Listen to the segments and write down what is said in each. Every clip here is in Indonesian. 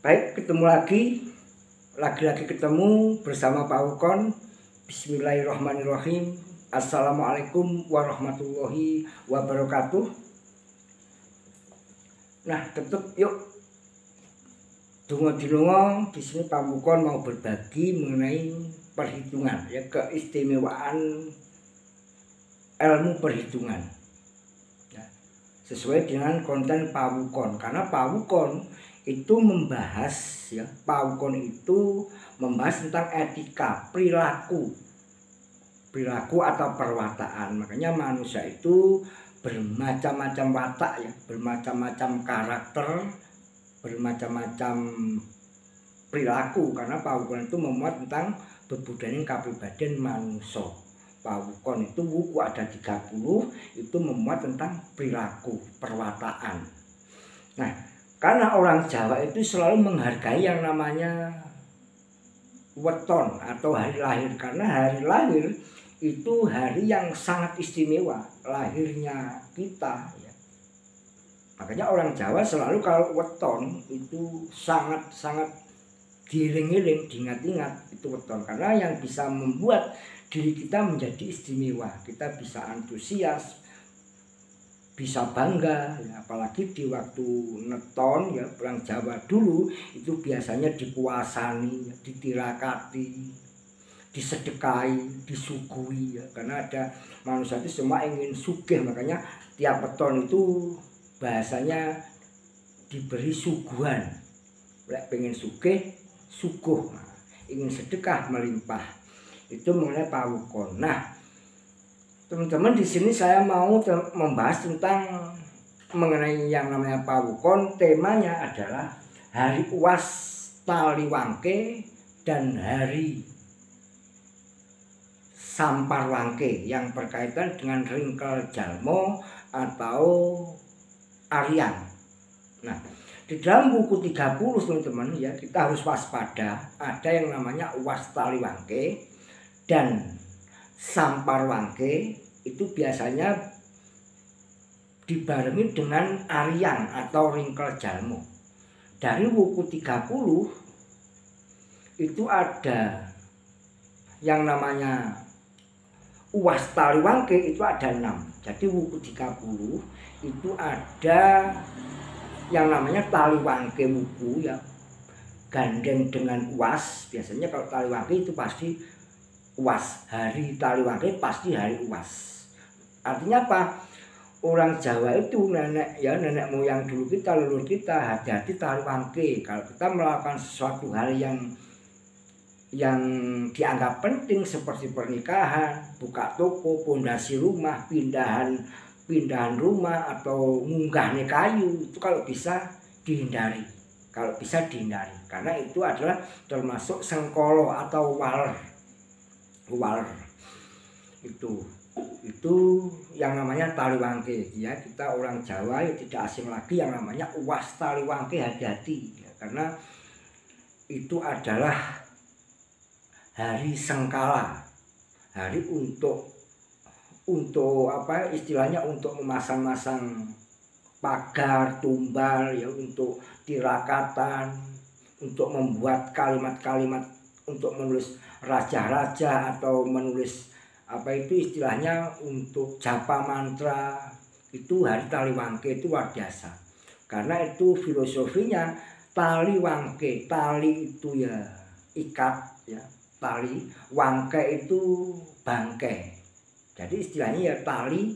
Baik, ketemu lagi ketemu bersama Pak Ukon. Bismillahirrahmanirrahim. Assalamualaikum warahmatullahi wabarakatuh. Nah, tetap yuk dungo-dungo di sini Pak Ukon mau berbagi mengenai perhitungan, ya, keistimewaan ilmu perhitungan. Ya, sesuai dengan konten Pak Ukon, karena Pak Ukon itu membahas, ya, Pak Ukon itu membahas tentang etika, perilaku atau perwataan. Makanya manusia itu bermacam-macam watak, ya, bermacam-macam karakter, bermacam-macam perilaku, karena Pak Ukon itu memuat tentang bebudayan kepribadian manusia. Pak Ukon itu buku ada 30 itu memuat tentang perilaku, perwataan. Nah, karena orang Jawa itu selalu menghargai yang namanya weton atau hari lahir, karena hari lahir itu hari yang sangat istimewa, lahirnya kita, ya. Makanya orang Jawa selalu kalau weton itu sangat diiling-iling, diingat-ingat itu weton, karena yang bisa membuat diri kita menjadi istimewa, kita bisa antusias, bisa bangga, ya, apalagi di waktu neton, ya, orang Jawa dulu itu biasanya dipuasani, ya, ditirakati, disedekahi, disuguhi, ya, karena ada manusia itu semua ingin sugih, makanya tiap weton itu bahasanya diberi suguhan, pengen sugih, suguh, ingin sedekah melimpah. Itu mengenai Pak Ukon. Nah, teman-teman, di sini saya mau membahas tentang mengenai yang namanya Pak Ukon. Temanya adalah Hari Uwas Taliwangke dan Hari Samparwangke yang berkaitan dengan Ringkel Jalmo atau Aryan. Nah, di dalam buku 30 teman-teman, ya, kita harus waspada, ada yang namanya Uwas Taliwangke dan Samparwangke itu biasanya dibarengi dengan Aryan atau Ringkel Jalmo. Dari buku 30 itu ada yang namanya Uwas Taliwangke itu ada 6. Jadi buku 30 itu ada yang namanya Taliwangke buku, ya, gandeng dengan Uwas. Biasanya kalau Taliwangke itu pasti Uwas, hari Taliwangke pasti hari Uwas. Artinya apa? Orang Jawa itu nenek moyang dulu kita, leluhur kita, hati-hati Taliwangke. Kalau kita melakukan sesuatu hal yang dianggap penting seperti pernikahan, buka toko, pondasi rumah, pindahan rumah, atau munggahnya kayu, itu kalau bisa dihindari. Karena itu adalah termasuk sengkolo atau waler. Itu yang namanya Taliwangke, ya. Kita orang Jawa ya tidak asing lagi yang namanya Uwas Taliwangke, hati-hati, ya, karena itu adalah hari sengkala, hari untuk apa istilahnya, untuk memasang-masang pagar, tumbal, ya, untuk tirakatan, untuk membuat kalimat-kalimat, untuk menulis raja-raja atau menulis apa itu istilahnya untuk japa mantra. Itu hari Taliwangke itu luar biasa, karena itu filosofinya Taliwangke, tali itu, ya, ikat, ya, tali, wangke itu bangkai. Jadi istilahnya ya tali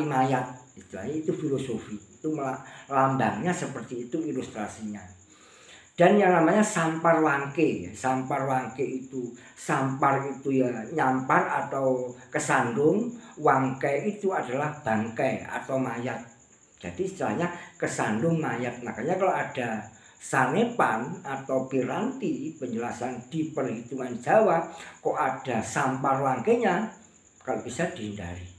mayat, istilahnya itu filosofi, itu lambangnya seperti itu, ilustrasinya. Dan yang namanya Samparwangke, itu sampar itu, ya, nyampar atau kesandung, wangke itu adalah bangkai atau mayat. Jadi istilahnya kesandung mayat. Makanya kalau ada sanepan atau piranti penjelasan di perhitungan Jawa kok ada Samparwangkenya, kalau bisa dihindari.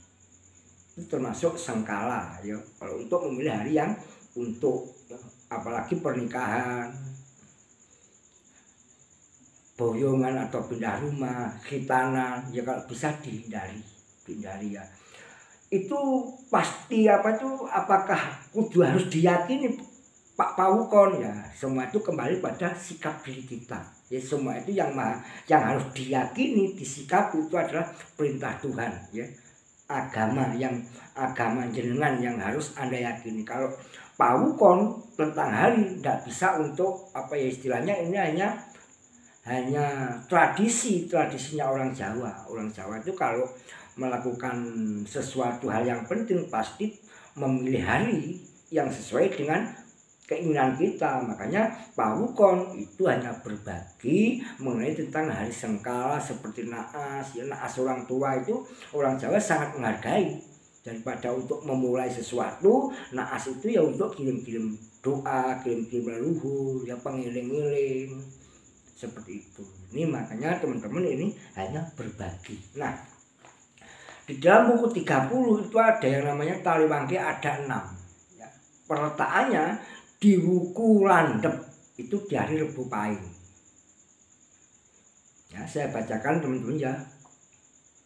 Itu termasuk sengkala, ya, kalau untuk memilih hari yang untuk, ya, apalagi pernikahan, boyongan atau pindah rumah, khitanan, ya, kalau bisa dihindari, ya. Itu pasti apakah kudu harus diyakini Pak Pawukon, ya semua itu kembali pada sikap diri kita. Ya semua itu yang harus diyakini, disikapi itu adalah perintah Tuhan, ya. Agama jenengan yang harus Anda yakini. Kalau Pawukon tentang hari tidak bisa untuk apa ya istilahnya, ini hanya tradisinya orang Jawa. Orang Jawa itu kalau melakukan sesuatu hal yang penting pasti memilih hari yang sesuai dengan keinginan kita. Makanya Pawukon itu hanya berbagi mengenai tentang hari sengkala seperti naas. Ya, naas orang tua itu orang Jawa sangat menghargai. Daripada untuk memulai sesuatu, naas itu ya untuk kirim-kirim doa, kirim-kirim leluhur, ya pengiling-iling seperti itu. Ini makanya teman-teman ini hanya berbagi. Nah, di dalam buku 30 itu ada yang namanya Taliwangke, ada 6. Ya, peletakannya di Wuku Landep itu di hari Rebu Pahing. Ya, saya bacakan teman-teman ya.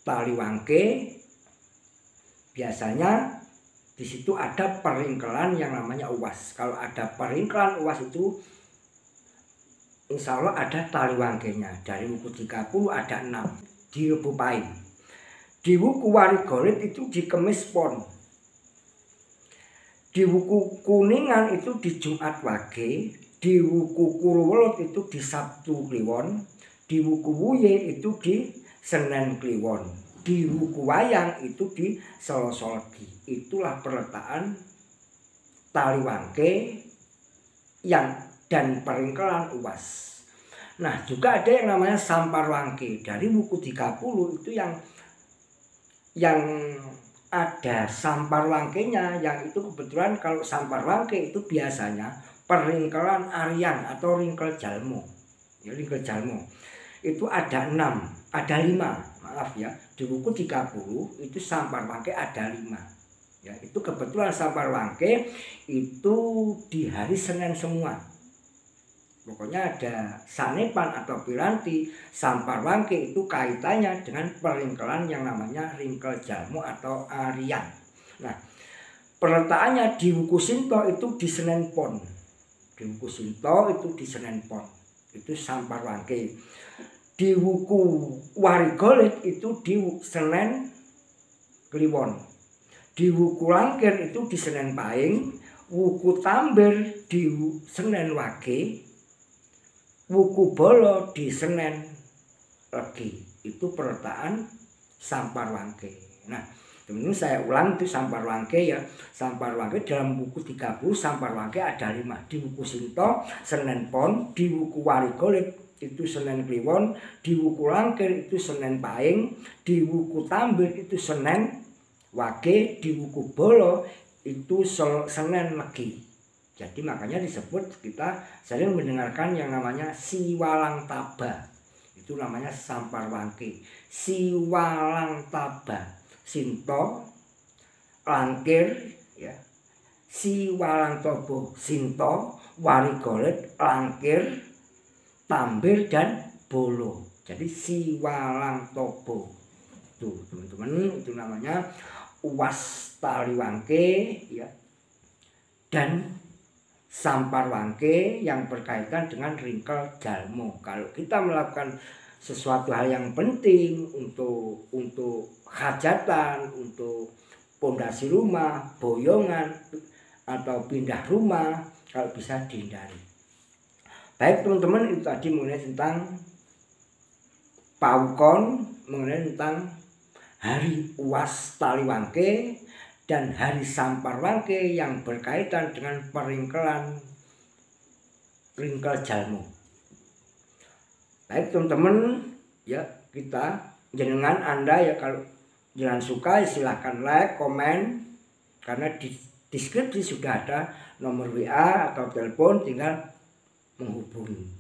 Taliwangke biasanya di situ ada peringkelan yang namanya uwas. Kalau ada peringkelan uwas itu insya Allah ada Taliwangkenya. Dari Wuku 30 ada 6 di Rebu Pahing. Di Wuku Warigolit itu di Kemis Pon. Di Wuku Kuningan itu di Jumat Wage, di Wuku Kuruwelot itu di Sabtu Kliwon, di Wuku Wuye itu di Senin Kliwon, di Wuku Wayang itu di Selasa Legi. Itulah peletakan Taliwangke yang dan peringkelan uwas. Nah, juga ada yang namanya Samparwangke. Dari Wuku 30 itu yang ada Samparwangkenya, yang itu kebetulan kalau Samparwangke itu biasanya peringkelan Aryan atau ringkel jalmo. Ya, ringkel jalmo. Itu ada 6, ada 5. Maaf ya. Di buku 30 itu Samparwangke ada 5. Ya, itu kebetulan Samparwangke itu di hari Senin semua. Pokoknya ada sanepan atau piranti Samparwangke itu kaitannya dengan peringkelan yang namanya ringkel jalmo atau Aryan. Nah, peletakannya di Wuku Sinto itu di Senen Pon. Di Wuku Sinto itu di Senen Pon. Itu Samparwangke. Di Wuku Warigolit itu di Senen Kliwon. Di Wuku Langkir itu di Senen Pahing. Wuku Tambir di Senen Wage. Wuku Bolo di Senen Legi. Itu peletakan Samparwangke. Nah, teman-teman saya ulang itu Samparwangke ya. Samparwangke dalam buku 30 Samparwangke ada 5. Di Wuku Sinto Senen Pon, di Wuku Warigolit itu Senen Kliwon, di Wuku Langkir itu Senen Pahing, di Wuku Tambir itu Senen Wage, di Wuku Bolo itu Senen Legi. Jadi makanya disebut kita sering mendengarkan yang namanya Siwalang Taba. Itu namanya Samparwangke. Siwalang Taba. Sinto, Langkir, ya. Siwalang Tobo, Sinto, Warigolit, Langkir, Tambir dan Bolo. Jadi Siwalang Tobo. Tuh teman-teman, itu namanya uwas Taliwangke ya. Dan Samparwangke yang berkaitan dengan ringkel jalmo. Kalau kita melakukan sesuatu hal yang penting untuk hajatan, untuk pondasi rumah, boyongan atau pindah rumah, kalau bisa dihindari. Baik teman-teman, itu tadi mengenai tentang Pawukon, mengenai tentang hari uwas Taliwangke dan hari Samparwangke yang berkaitan dengan peringkelan ringkel jalmo. Baik teman-teman, ya kita jenengan Anda ya kalau jangan suka silahkan like, komen, karena di deskripsi sudah ada nomor WA atau telepon, tinggal menghubungi.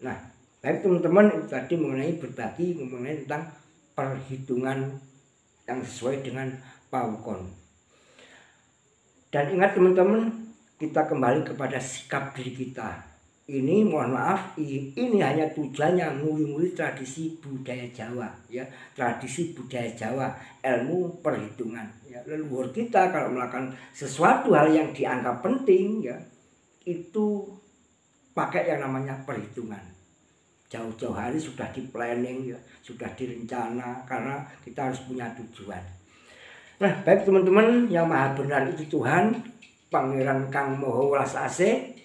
Nah, baik teman-teman, itu tadi mengenai berbagi mengenai tentang perhitungan yang sesuai dengan Pawukon. Dan ingat teman-teman, kita kembali kepada sikap diri kita. Ini mohon maaf, ini hanya tujuannya nguri-nguri tradisi budaya Jawa, ya, tradisi budaya Jawa, ilmu perhitungan. Ya, leluhur kita kalau melakukan sesuatu hal yang dianggap penting, ya, itu pakai yang namanya perhitungan. Jauh-jauh hari sudah di planning ya, sudah direncana, karena kita harus punya tujuan. Nah, baik teman-teman, yang maha benar itu Tuhan, Pangeran Kang Maha Welas Asih,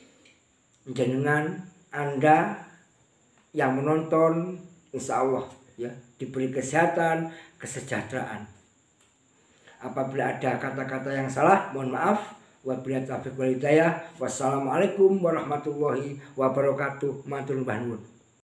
jenengan Anda yang menonton, insya Allah ya diberi kesehatan, kesejahteraan. Apabila ada kata-kata yang salah, mohon maaf. Wabillahi taufiq wal hidayah. Wassalamualaikum warahmatullahi wabarakatuh. Matur nuwun.